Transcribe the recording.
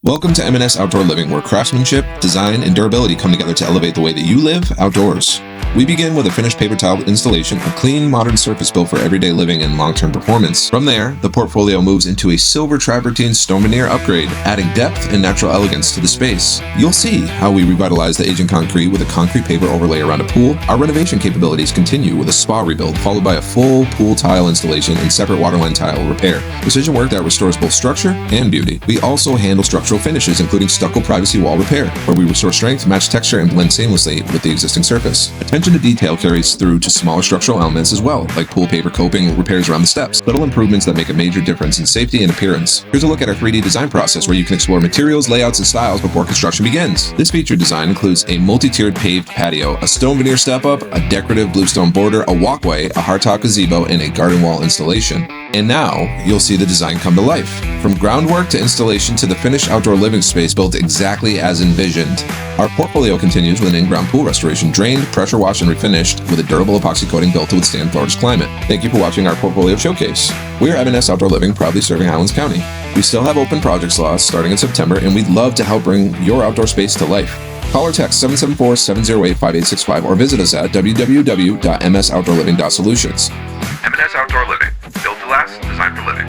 Welcome to M&S Outdoor Living, where craftsmanship, design, and durability come together to elevate the way that you live outdoors. We begin with a finished paper tile installation, a clean, modern surface built for everyday living and long-term performance. From there, the portfolio moves into a silver travertine stone veneer upgrade, adding depth and natural elegance to the space. You'll see how we revitalize the aging concrete with a concrete paper overlay around a pool. Our renovation capabilities continue with a spa rebuild, followed by a full pool tile installation and separate waterline tile repair. Precision work that restores both structure and beauty. We also handle structural finishes, including stucco privacy wall repair, where we restore strength, match texture, and blend seamlessly with the existing surface. Attention to detail carries through to smaller structural elements as well, like pool paper coping, repairs around the steps, little improvements that make a major difference in safety and appearance. Here's a look at our 3D design process, where you can explore materials, layouts, and styles before construction begins. This featured design includes a multi-tiered paved patio, a stone veneer step-up, a decorative bluestone border, a walkway, a hardtop gazebo, and a garden wall installation. And now, you'll see the design come to life. From groundwork to installation to the finished outdoor living space built exactly as envisioned. Our portfolio continues with an in-ground pool restoration, drained, pressure washed, and refinished with a durable epoxy coating built to withstand Florida's climate. Thank you for watching our portfolio showcase. We are M&S Outdoor Living, proudly serving Highlands County. We still have open project slots starting in September, and we'd love to help bring your outdoor space to life. Call or text 774-708-5865 or visit us at www.msoutdoorliving.solutions. M&S Outdoor Living, built to last, designed for living.